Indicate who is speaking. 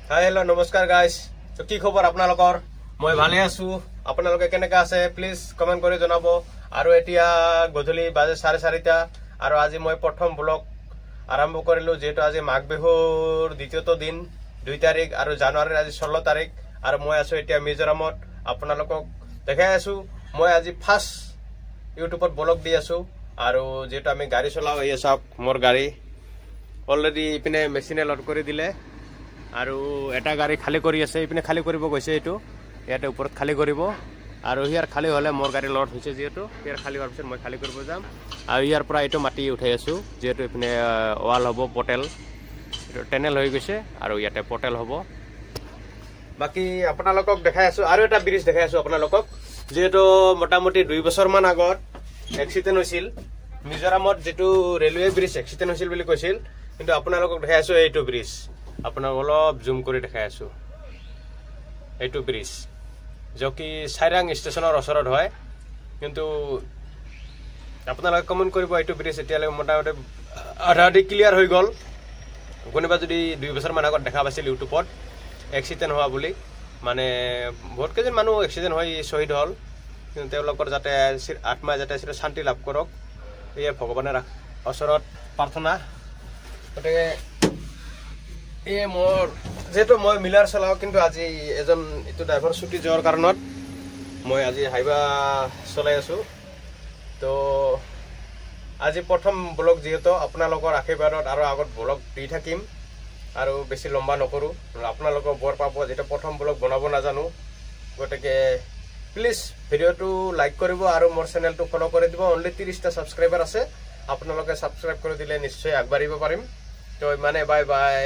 Speaker 1: Hi hello' নমস্কাৰ guys. তো কি খবৰ আপোনালোকৰ? মই ভালে আছো। আপোনালোকে কেনেকৈ আছে প্লিজ কমেণ্ট কৰি জনাব। আৰু এতিয়া গধূলি বাজে 4:30 আৰু আজি মই প্ৰথম ব্লগ আৰম্ভ কৰিলোঁ, যিহেতু আজি মাঘ বিহুৰ দ্বিতীয়টো দিন 2 তাৰিখ আৰু জানুৱাৰীৰ আজি 16 তাৰিখ আৰু মই আছো এতিয়া মিজোৰামত। আপোনালোকক দেখাই আছো মই আজি ফাৰ্ষ্ট ইউটিউবত ব্লগ দি আছো। আৰু যেহেতু আমি গাড়ী চলাওঁ, এই চাওক মোৰ গাড়ী অলৰেডি ইপিনে মেচিনে লোড কৰি দিলে আৰু এটা গাড়ী খালী কৰি আছে, ইপিনে খালী কৰিব গৈছে। এইটো ইয়াতে ওপৰত খালী কৰিব আৰু ইয়াৰ খালী হ'লে মোৰ গাড়ী লোড হৈছে, যিহেতু ইয়াৰ খালী হোৱাৰ পিছত মই খালী কৰিব যাম। আৰু ইয়াৰ পৰা এইটো মাটি উঠাই আছো, যিহেতু ইপিনে ৱাল হ'ব, পটেল এইটো টেনেল হৈ গৈছে আৰু ইয়াতে পটেল হ'ব। বাকী আপোনালোকক দেখাই আছো আৰু এটা ব্ৰিজ দেখাই আছো আপোনালোকক, যিহেতু মোটামুটি 2 বছৰমান আগত এক্সিডেণ্ট হৈছিল মিজোৰামত, যিটো ৰেলৱে ব্ৰিজ এক্সিডেণ্ট হৈছিল বুলি কৈছিল। কিন্তু আপোনালোকক দেখাই আছো এইটো ব্ৰিজ, আপোনাক অলপ জুম কৰি দেখাই আছো। এইটো ব্ৰিজ কি চাইৰাং ষ্টেচনৰ ওচৰত হয়, কিন্তু আপোনালোকে কমেণ্ট কৰিব এইটো ব্ৰিজ এতিয়ালৈকে মোটামুটি আধা ক্লিয়াৰ হৈ গ'ল। কোনোবা যদি 2 বছৰমান আগত দেখা পাইছিল ইউটিউবত এক্সিডেণ্ট হোৱা বুলি, মানে বহুত কেইজন মানুহ এক্সিডেণ্ট হৈ শ্বহীদ হ'ল, কিন্তু তেওঁলোকৰ যাতে আত্মা যাতে শান্তি লাভ কৰক, এয়ে ভগৱানৰ ওচৰত প্ৰাৰ্থনা। গতিকে এই মোৰ যেহেতু মই মিলাৰ চলাওঁ, কিন্তু আজি এজন এইটো ড্ৰাইভাৰ ছুটি যোৱাৰ কাৰণত মই আজি হাইবা চলাই আছোঁ। তো আজি প্ৰথম ব্লগ, যিহেতু আপোনালোকৰ আশীৰ্বাদত আৰু আগত ব্লগ দি থাকিম আৰু বেছি লম্বা নকৰোঁ, আপোনালোকক বৰ পাব, যিহেতু প্ৰথম ব্লগ বনাব নাজানো। গতিকে প্লিজ ভিডিঅ'টো লাইক কৰিব আৰু মোৰ চেনেলটো ফ'ল' কৰি দিব। অনলি 30টা ছাবস্ক্ৰাইবাৰ আছে, আপোনালোকে ছাবস্ক্ৰাইব কৰি দিলে নিশ্চয় আগবাঢ়িব পাৰিম। তো মানে বাই বাই।